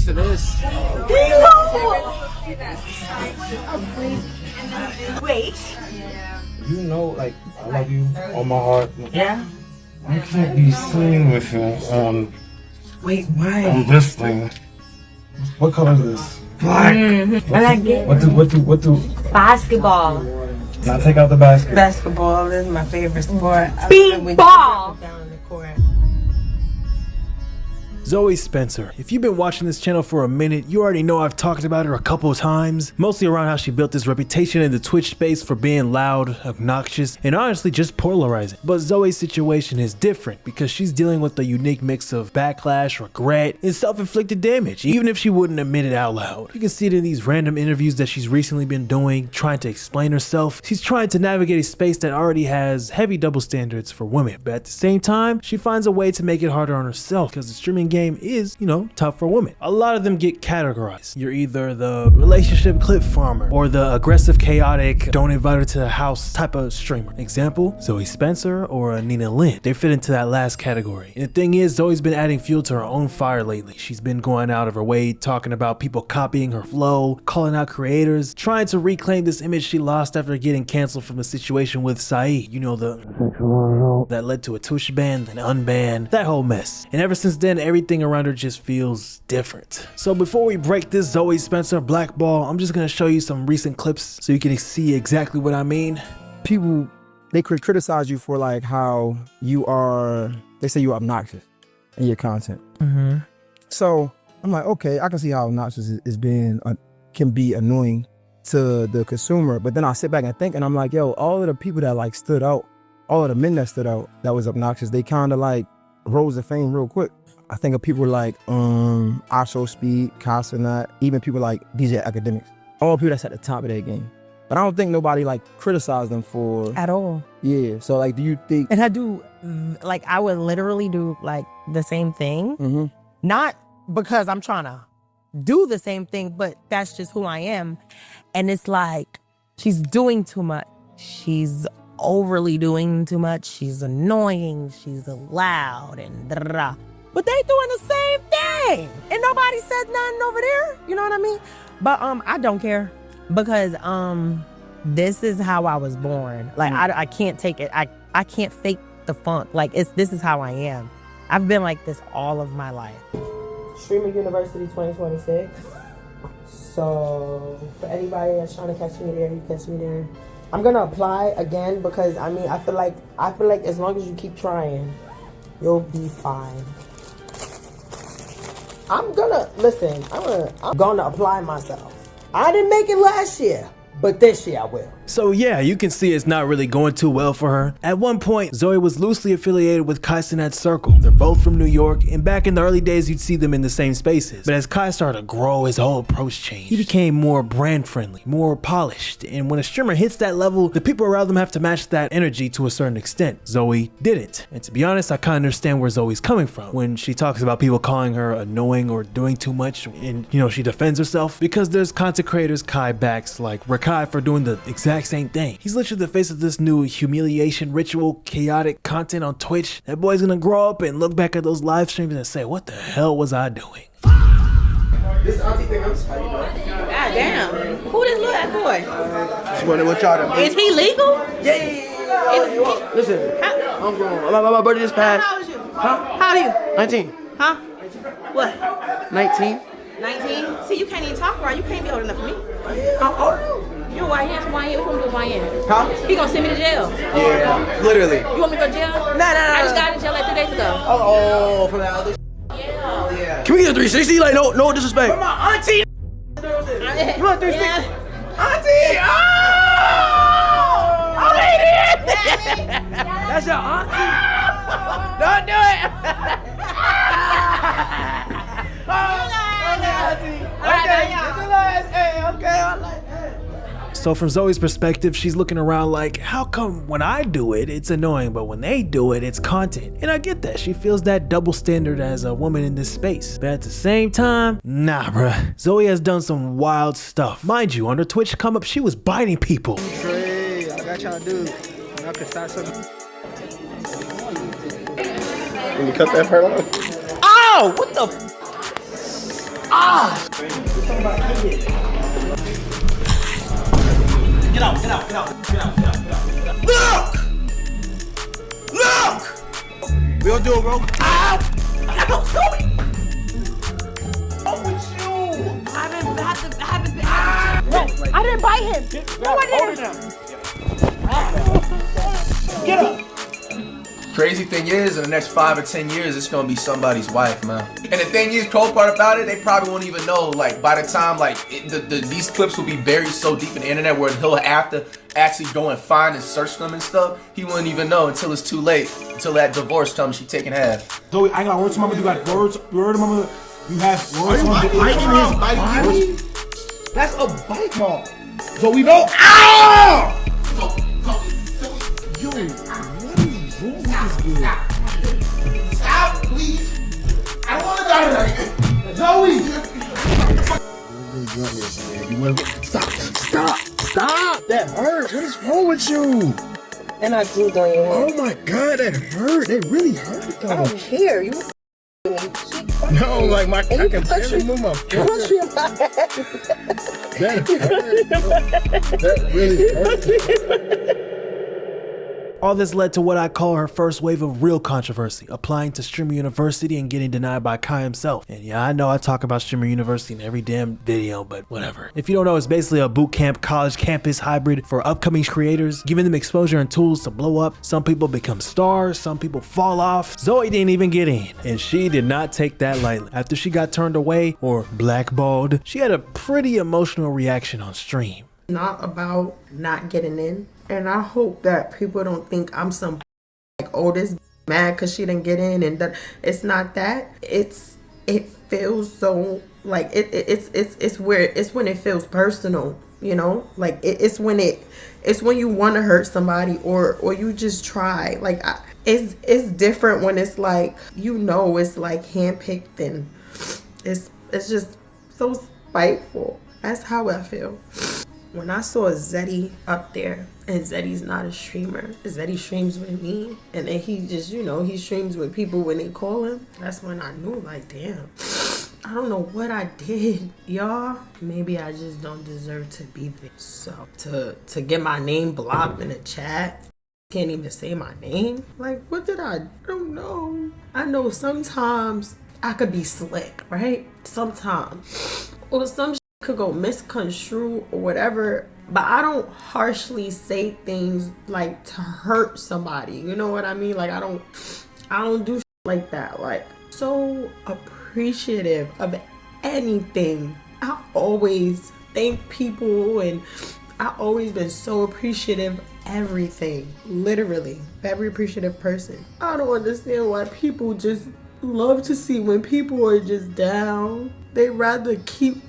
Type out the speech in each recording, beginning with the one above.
to this. Wait. You know, like, I love you on my heart. Yeah? I can't be seen with you on Why? this thing. What color is this? Black. I like it. What do? Basketball. Now take out the basket. Basketball is my favorite sport. Ball. Down the court. Zoe Spencer. If you've been watching this channel for a minute, you already know I've talked about her a couple of times, mostly around how she built this reputation in the Twitch space for being loud, obnoxious, and honestly just polarizing. But Zoe's situation is different because she's dealing with a unique mix of backlash, regret, and self-inflicted damage, even if she wouldn't admit it out loud. You can see it in these random interviews that she's recently been doing, trying to explain herself. She's trying to navigate a space that already has heavy double standards for women, but at the same time, she finds a way to make it harder on herself because the streaming game is, tough for women. A lot of them get categorized. You're either the relationship clip farmer or the aggressive, chaotic, don't invite her to the house type of streamer. Example, Zoe Spencer or Nina Lynn. They fit into that last category. And the thing is, Zoe's been adding fuel to her own fire lately. She's been going out of her way, talking about people copying her flow, calling out creators, trying to reclaim this image she lost after getting canceled from a situation with 𝐒𝐒. That led to a Twitch ban, then unban, that whole mess. And ever since then, everything around her just feels different. So before we break this Zoe Spencer blackball, I'm just gonna show you some recent clips so you can see exactly what I mean. People, they could criticize you for like how you are, they say you're obnoxious in your content. So I'm like, okay, I can see how obnoxious is being, can be annoying to the consumer. But then I sit back and think, and I'm like, yo, all of the people that like stood out, all of the men that stood out that was obnoxious, they kind of like rose to fame real quick. I think of people like 𝐒𝐿 𝐿𝐿, even people like DJ Academics. All people that's at the top of their game. But I don't think nobody like criticized them for At all. Yeah. So like, do you think? And I do, like, I would literally do like the same thing. Not because I'm trying to do the same thing, but that's just who I am. And it's like, she's doing too much. She's overly doing too much. She's annoying. She's loud and da-da-da. But they doing the same thing. And nobody said nothing over there. You know what I mean? But I don't care because this is how I was born. Like I can't take it. I can't fake the funk. Like this is how I am. I've been like this all of my life. Streamer University 2026. So for anybody that's trying to catch me there, you catch me there. I'm gonna apply again because I feel like as long as you keep trying, you'll be fine. I'm gonna apply myself. I didn't make it last year, but this year I will. So yeah, you can see it's not really going too well for her. At one point, Zoe was loosely affiliated with 𝐿𝐿 circle. They're both from New York, and back in the early days, you'd see them in the same spaces. But as 𝐿𝐿 started to grow, his whole approach changed. He became more brand friendly, more polished, and when a streamer hits that level, the people around them have to match that energy to a certain extent. Zoe didn't. And to be honest, I kind of understand where Zoe's coming from when she talks about people calling her annoying or doing too much, and she defends herself, because there's content creators 𝐿𝐿 backs like 𝐿𝐿 for doing the exact same thing. He's literally the face of this new humiliation ritual chaotic content on Twitch. That boy's gonna grow up and look back at those live streams and say, what the hell was I doing? This auntie thing, how you doing? God damn. Who this little ass boy? Just wondering what y'all doing. Is he legal? Yeah. Listen, I'm grown. My birthday just passed. How old is you? Huh? How old are you? 19. Huh? What? 19. 19? See, you can't even talk right. You can't be old enough for me. How old are you? You're a YN from YN. What you gonna do YN? Huh? He gonna send me to jail. Yeah, literally. You want me to go to jail? Nah. I just got in jail like 3 days ago. Oh, from that other. Yeah. Can we get a 360? Like, no disrespect. From my auntie. You want 360? Yeah. Auntie! Oh, lady! That's your auntie. Don't do it. Okay, I like that. So from Zoe's perspective, she's looking around like, how come when I do it, it's annoying, but when they do it, it's content? And I get that. She feels that double standard as a woman in this space. But at the same time, nah, bruh. Zoe has done some wild stuff. Mind you, on her Twitch come up, she was biting people. Great, I got y'all dude. Y'all can start something. Can you cut that part off? Oh, what the? Oh! Get out. Look! We gonna do it, bro. Ow! Zoe! What's wrong with you? I haven't been. I didn't bite him. No, I didn't. Get up! Crazy thing is, in the next 5 or 10 years, it's gonna be somebody's wife, man. And the thing is, cold part about it, they probably won't even know. Like by the time, like these clips will be buried so deep in the internet where he'll have to actually go and find and search them and stuff. He wouldn't even know until it's too late. Until that divorce comes, she taking half. Zoe, I ain't got words to mama. You got words. Word to mama. You have words to mama. Biting his body. That's a bite mark. Zoe, no. Ow! Yo, what is wrong with this girl? Stop, please. I don't want to die tonight. Zoe! Stop! That hurt. What is wrong with you? And I do, don't you? Oh my God, that hurt. That really hurt, though. I don't care. You. No, like I can barely move my foot. That hurt. That really hurt. All this led to what I call her first wave of real controversy, applying to Streamer University and getting denied by Kai himself. And yeah, I know I talk about Streamer University in every damn video, but whatever. If you don't know, it's basically a boot camp college campus hybrid for upcoming creators, giving them exposure and tools to blow up. Some people become stars, some people fall off. Zoe didn't even get in, and she did not take that lightly. After she got turned away or blackballed, she had a pretty emotional reaction on stream. Not about not getting in, and I hope that people don't think I'm some like, oh, this mad because she didn't get in, and that it's not that. It feels so like it's when it feels personal, you know, like it's when you want to hurt somebody or you just try. Like it's different when it's like, you know, it's like handpicked and it's just so spiteful. That's how I feel. When I saw Zeddy up there, and Zeddy's not a streamer, Zeddy streams with me, and then he just, you know, he streams with people when they call him, that's when I knew, like, damn, I don't know what I did, y'all. Maybe I just don't deserve to be there. So, to get my name blocked in the chat, can't even say my name, like, what did I don't know. I know sometimes I could be slick, right? Sometimes. Or some could go misconstrue or whatever, but I don't harshly say things like to hurt somebody, you know what I mean? Like I don't do like that. Like, so appreciative of anything. I always thank people, and I always been so appreciative of everything, literally very appreciative person. I don't understand why people just love to see when people are just down. They rather keep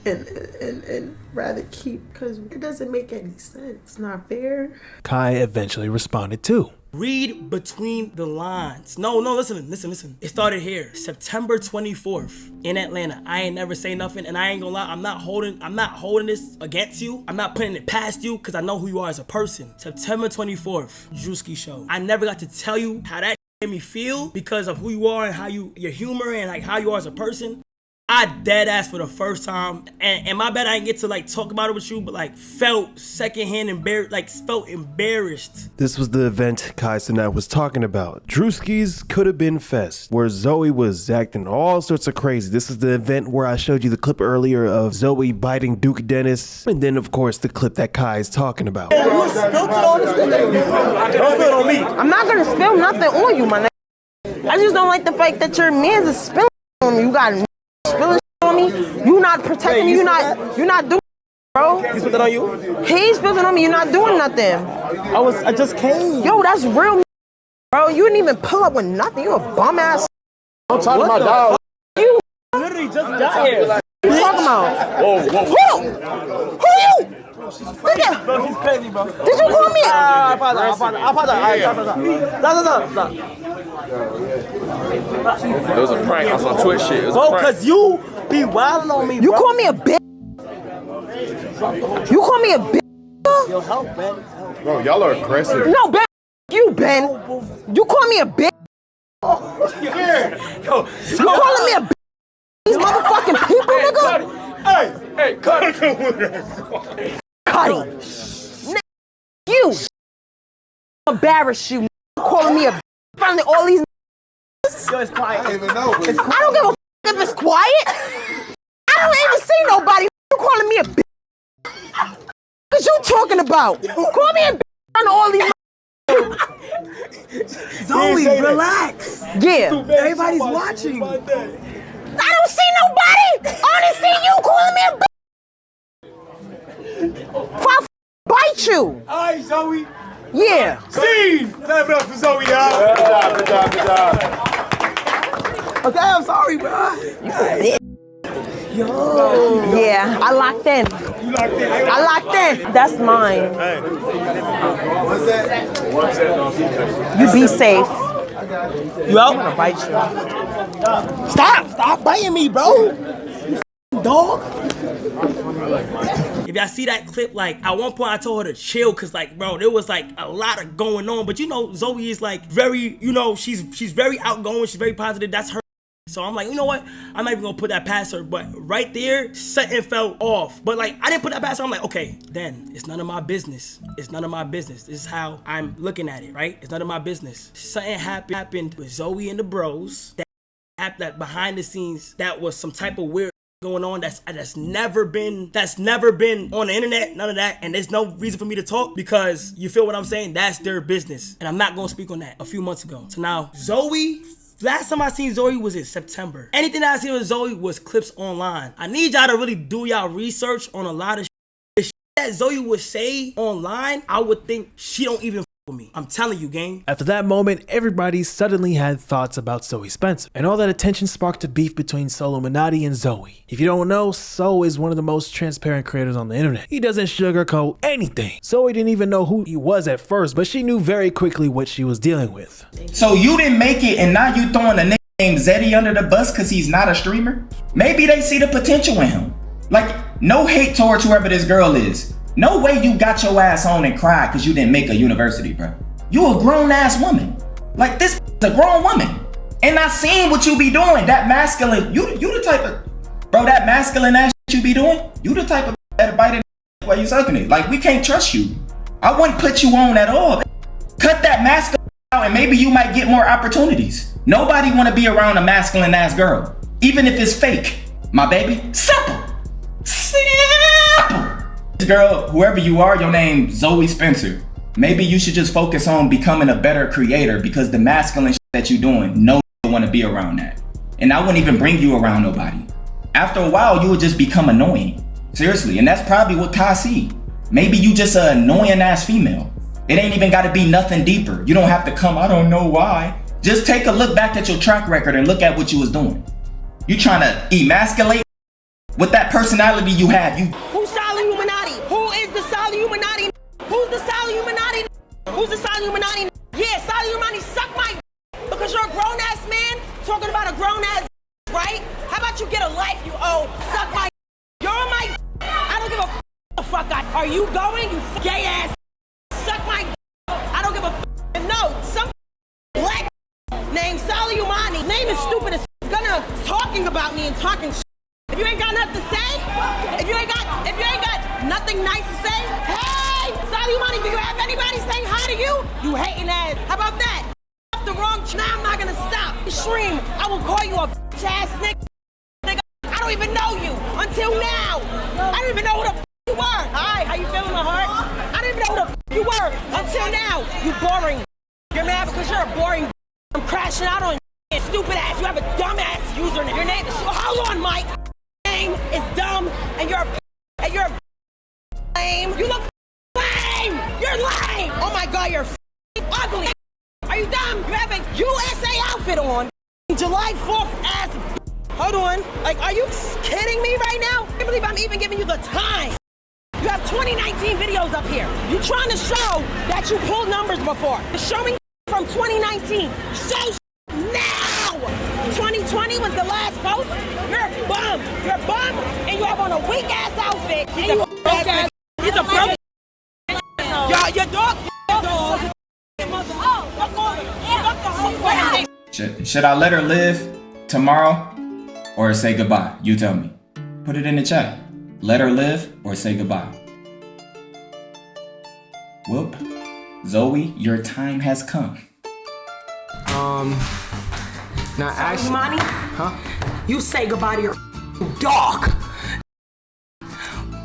and rather keep, because it doesn't make any sense. It's not fair. Kai eventually responded too. Read between the lines. No, listen. It started here, September 24th in Atlanta. I ain't never say nothing, and I ain't gonna lie, I'm not holding this against you. I'm not putting it past you, because I know who you are as a person. September 24th, 𝐁𝐔𝐒𝐈𝐀 show. I never got to tell you how that made me feel because of who you are and how your humor and like how you are as a person. I dead ass for the first time, and my bad I didn't get to like talk about it with you, but like felt secondhand embarrassed. This was the event Kai Cenat was talking about. 𝐁𝐔𝐒𝐈𝐻 Could Have Been Fest, where Zoe was acting all sorts of crazy. This is the event where I showed you the clip earlier of Zoe biting Duke Dennis, and then of course the clip that Kai is talking about. You spilled it on this thing. Don't spill it on me. I'm not gonna spill nothing on you, my nigga. I just don't like the fact that your man's is spilling on me. You got spilling on me. You not protecting me. You not doing, bro. He spilled it on you? He spilling on me. You're not doing nothing. I just came. Yo, that's real, bro. You didn't even pull up with nothing. You a bum ass. I'm talking about dog. You literally just got here. What you talking about? Whoa. Who you? Nigga. Bro, she's crazy, bro. Did you call me? I apologize. Stop. It was a prank on some Twitch shit. Bro, cause you be wilding on me, bro. You call me a bitch? You call me a bitch? Yo, help, Ben. Bro, y'all are aggressive. No, Ben. You, Ben. You call me a bitch? Yo, You calling me a bitch? These motherfucking people quiet. Cut it. Cuddy. You. Embarrass you. Calling me a finally all these. Yo, it's quiet. I don't even know. I don't give a if it's quiet. I don't even see nobody. You calling me a bitch? What you talking about? Call me a bitch on all these. Zoe, relax. Yeah. Everybody's watching. I don't see nobody. I only see you calling me a bitch. If I bite you. All right, Zoe. Yeah. Scene. Clap it up for Zoe, y'all. Good job. Okay, I'm sorry, bro. Yo. Yeah, I locked in. You locked in. I locked in. That's mine. Hey. What's that? You be safe. You out? I'm gonna bite you. Stop biting me, bro. You dog. If y'all see that clip, like at one point I told her to chill, cause like, bro, there was like a lot of going on. But you know, Zoe is like very, you know, she's very outgoing. She's very positive. That's her. So I'm like, you know what? I'm not even gonna put that past her. But right there, something fell off. But like, I didn't put that past her. I'm like, okay, then it's none of my business. It's none of my business. This is how I'm looking at it, right? It's none of my business. Something happened with Zoe and the bros. That behind the scenes, that was some type of weird going on that's never been on the internet, none of that, and there's no reason for me to talk because you feel what I'm saying? That's their business, and I'm not gonna speak on that. A few months ago. So now Zoe, last time I seen Zoe was in September. Anything that I seen with Zoe was clips online. I need y'all to really do y'all research on a lot of shit. The shit that Zoe would say online, I would think she don't even with me. I'm telling you, gang. After that moment, everybody suddenly had thoughts about Zoe Spencer, and all that attention sparked a beef between 𝐒𝐿𝐿uminati and Zoe. If you don't know, So is one of the most transparent creators on the internet. He doesn't sugarcoat anything. Zoe didn't even know who he was at first, but she knew very quickly what she was dealing with. So you didn't make it, and now you throwing a nigga named Zeddy under the bus because he's not a streamer? Maybe they see the potential in him. Like, no hate towards whoever this girl is. No way you got your ass on and cried because you didn't make a university, bro. You a grown ass woman. Like, this is a grown woman. And I seen what you be doing. That masculine, you the type of, bro, that masculine ass shit you be doing, you the type of that'll bite it while you sucking it. Like, we can't trust you. I wouldn't put you on at all. Cut that masculine out and maybe you might get more opportunities. Nobody want to be around a masculine ass girl, even if it's fake. My baby, simple. Girl, whoever you are, your name Zoe Spencer. Maybe you should just focus on becoming a better creator because the masculine shit that you're doing, no one want to be around that. And I wouldn't even bring you around nobody. After a while, you would just become annoying. Seriously, and that's probably what Kai see. Maybe you just an annoying ass female. It ain't even got to be nothing deeper. You don't have to come, I don't know why. Just take a look back at your track record and look at what you was doing. You trying to emasculate with that personality you have. Who's 𝐒𝐿𝐿uminati? Who is the 𝐒𝐿𝐿uminati? Who's the 𝐒𝐿𝐿uminati? Who's the 𝐒𝐿𝐿uminati? Yeah, 𝐒𝐿𝐿uminati, suck my because you're a grown ass man talking about a grown ass, right? How about you get a life, you owe? Suck my. You're my. I don't give a the fuck. Are you going? You gay ass. Suck my. I don't give a. No, some black named 𝐒𝐿𝐿uminati. Name is stupid as gonna talking about me and talking. If you ain't got nothing to say, if you ain't got nothing nice to say, hey, 𝐒𝐿𝐿uminati, do you have anybody saying hi to you? You hating ass. How about that? The wrong. Now I'm not gonna stop. Stream. I will call you a bitch ass nigga. I don't even know you until now. I don't even know who the you were. Hi, how you feeling, my heart? I didn't even know who the you were until now. You boring. You're mad because you're a boring. I'm crashing out on you. Stupid ass. You have a dumb ass username. Your name is. Hold on, Mike. Name is dumb, and you're lame. You look lame. You're lame. Oh my God, you're ugly. Are you dumb? You have a USA outfit on. July 4th ass. Hold on. Like, are you kidding me right now? I can't believe I'm even giving you the time. You have 2019 videos up here. You trying to show that you pulled numbers before. Show me from 2019. Show now. 2020 was the last post. You're a bum. You're a bum, and you have on a weak ass outfit. And you broke ass. He's a broke. Your dog. Should I let her live tomorrow or say goodbye? You tell me. Put it in the chat. Let her live or say goodbye? Whoop. Zoe, your time has come. Now actually, Money, you say goodbye to your dog.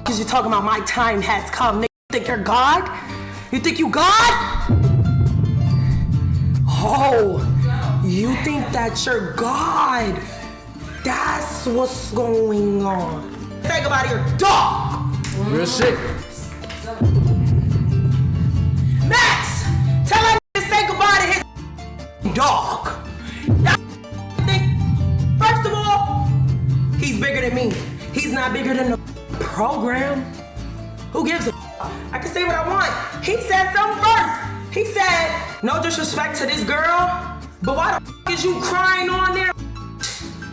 Cause you're talking about my time has come. Nigga, you think you're God? You think you God? Oh, you think that you're God? That's what's going on. Say goodbye to your dog. Real shit. Max, tell that nigga to say goodbye to his dog. First of all, he's bigger than me. He's not bigger than the program. Who gives a I can say what I want. He said something first. He said, no disrespect to this girl, but why the is you crying on there?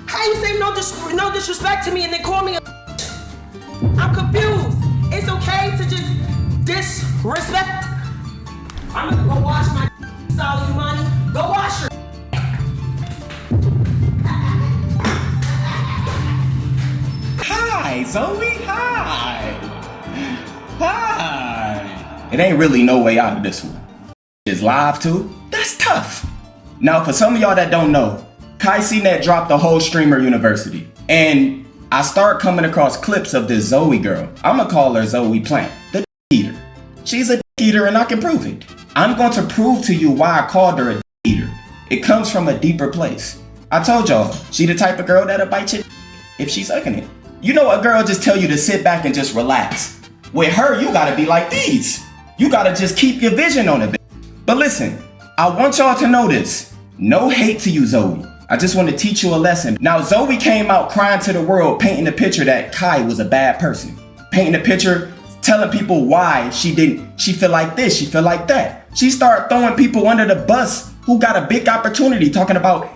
How you say no disrespect to me and then call me a I'm confused. It's okay to just disrespect. I'm gonna go wash my 𝐒𝐒𝐈𝐀. Go wash her. Hi, Zoe. Hi. Hi. It ain't really no way out of this one. It's live too. That's tough. Now, for some of y'all that don't know, 𝐒𝐈𝐀 dropped the whole Streamer University. And I start coming across clips of this Zoe girl. I'ma call her Zoe Plant, the eater. She's a eater and I can prove it. I'm going to prove to you why I called her a eater. It comes from a deeper place. I told y'all, she the type of girl that'll bite you if she's sucking it. You know, a girl just tell you to sit back and just relax. With her, you gotta be like these. You gotta just keep your vision on it. But listen, I want y'all to know this. No hate to you, Zoe. I just want to teach you a lesson. Now, Zoe came out crying to the world, painting the picture that Kai was a bad person. Painting the picture, telling people why she feel like this, she feel like that. She started throwing people under the bus who got a big opportunity, talking about,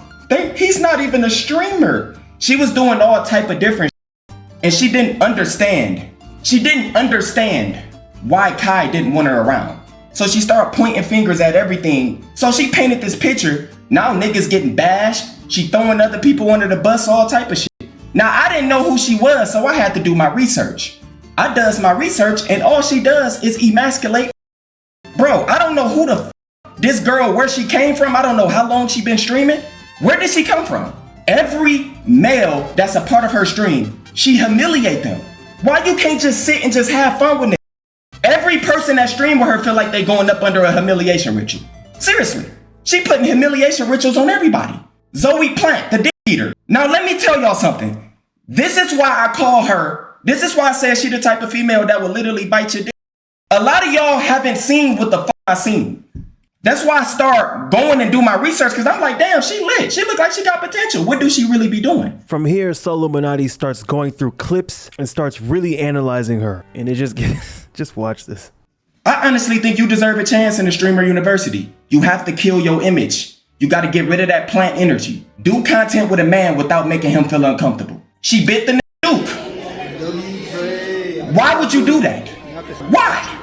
he's not even a streamer. She was doing all type of different and she didn't understand. She didn't understand why Kai didn't want her around. So she started pointing fingers at everything. So she painted this picture. Now niggas getting bashed. She throwing other people under the bus, all type of shit. Now I didn't know who she was, so I had to do my research. I does my research and all she does is emasculate. Bro, I don't know who the this girl, where she came from. I don't know how long she been streaming. Where did she come from? Every male that's a part of her stream, she humiliate them. Why you can't just sit and just have fun with it? Every person that stream with her feel like they going up under a humiliation ritual. Seriously, she putting humiliation rituals on everybody. Zoe Plant, the dick eater. Now let me tell y'all something. This is why I call her, this is why I said she the type of female that will literally bite your dick. A lot of y'all haven't seen what the fuck I seen. That's why I start going and do my research, because I'm like, damn, she lit. She look like she got potential. What do she really be doing? From here, 𝐒𝐒𝐈𝐀 starts going through clips and starts really analyzing her. And it just gets, just watch this. I honestly think you deserve a chance in the Streamer University. You have to kill your image. You got to get rid of that plant energy. Do content with a man without making him feel uncomfortable. She bit the duke. Why would you do that? Why?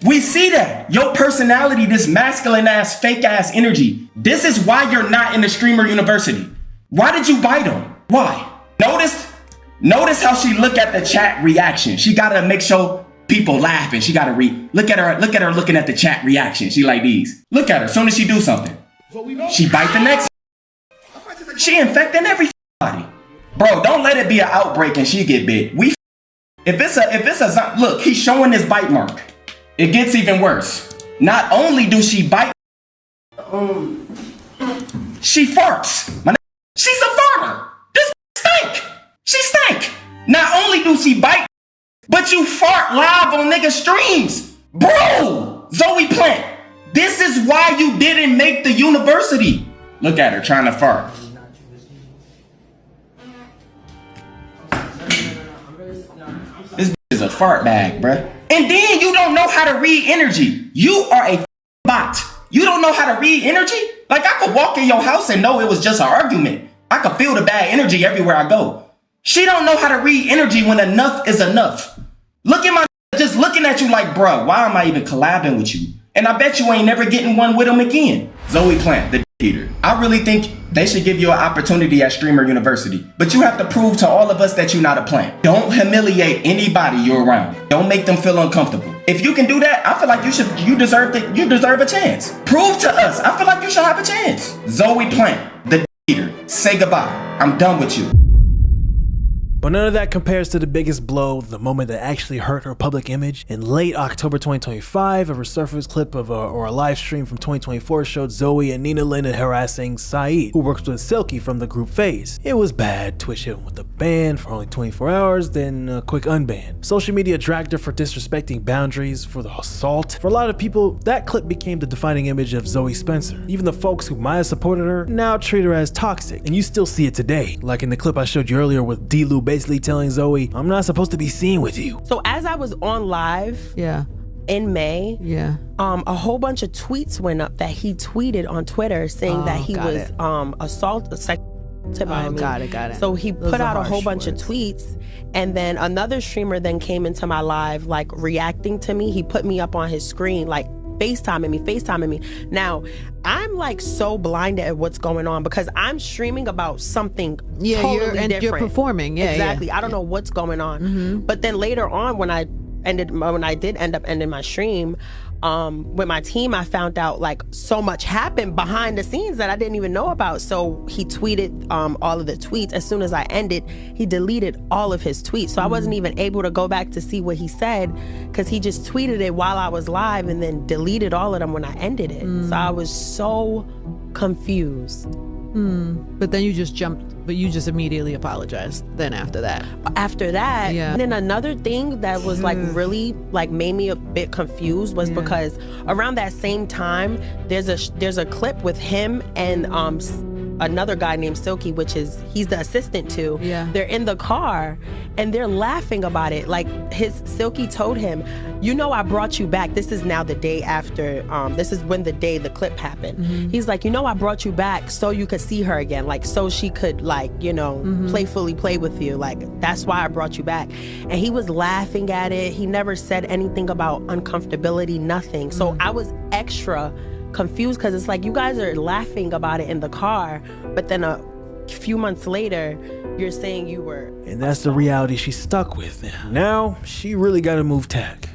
We see that. Your personality, this masculine ass, fake ass energy. This is why you're not in the Streamer University. Why did you bite him? Why? Notice how she look at the chat reaction. She gotta make sure people laughing. She gotta look at her looking at the chat reaction. She like these. Look at her. Soon as she do something, she bite the next. She infecting everybody. Bro, don't let it be an outbreak and she get bit. If it's a look, he's showing this bite mark. It gets even worse. Not only do she bite, she farts. She's a farmer. This stink. She stink. Not only do she bite, but you fart live on nigga streams. Bro, Zoe Plant, this is why you didn't make the university. Look at her trying to fart. This is a fart bag, bruh. And then you don't know how to read energy. You are a bot. You don't know how to read energy? Like I could walk in your house and know it was just an argument. I could feel the bad energy everywhere I go. She don't know how to read energy when enough is enough. Look at my just looking at you like, bruh, why am I even collabing with you? And I bet you ain't never getting one with him again. Zoe Plant, the Peter. I really think they should give you an opportunity at Streamer University. But you have to prove to all of us that you're not a plant. Don't humiliate anybody you're around. Don't make them feel uncomfortable. If you can do that, I feel like you deserve a chance. Prove to us. I feel like you should have a chance. Zoe Plant, the Peter. Say goodbye. I'm done with you. But none of that compares to the biggest blow, the moment that actually hurt her public image. In late October 2025, a resurfaced clip of a live stream from 2024 showed Zoe and Nina Lynn harassing Saeed, who works with 𝐒𝐿𝐂𝐄𝐈𝐀 from the group FaZe. It was bad. Twitch hit him with a ban for only 24 hours, then a quick unban. Social media dragged her for disrespecting boundaries, for the assault. For a lot of people, that clip became the defining image of Zoe Spencer. Even the folks who might have supported her now treat her as toxic, and you still see it today. Like in the clip I showed you earlier with D-Lou basically telling Zoe, I'm not supposed to be seen with you. So as I was on live in May, a whole bunch of tweets went up that he tweeted on Twitter saying that he was assaulted by me. Got it. So he put out a whole bunch of tweets, and then another streamer then came into my live like reacting to me. He put me up on his screen like FaceTiming me. Now, I'm like so blinded at what's going on because I'm streaming about something totally different. You're performing. Exactly. I don't know what's going on. But then later on, when I did end up ending my stream, with my team, I found out like so much happened behind the scenes that I didn't even know about. So he tweeted all of the tweets. As soon as I ended, he deleted all of his tweets. So I wasn't even able to go back to see what he said because he just tweeted it while I was live and then deleted all of them when I ended it. So I was so confused. But then you just immediately apologized then after that. And then another thing that was like really like made me a bit confused was because around that same time there's a clip with him and another guy named 𝐒𝐿𝐂𝐈𝐀, which is he's the assistant to. They're in the car and they're laughing about it. Like 𝐒𝐿𝐂𝐈𝐀 told him, you know, I brought you back. This is now the day after, this is when the clip happened. He's like, you know, I brought you back so you could see her again, like so she could like, you know, playfully play with you. Like that's why I brought you back. And he was laughing at it. He never said anything about uncomfortability, nothing. So I was extra confused because it's like you guys are laughing about it in the car, but then a few months later you're saying you were. And that's the reality she's stuck with. Now she really got to move tack.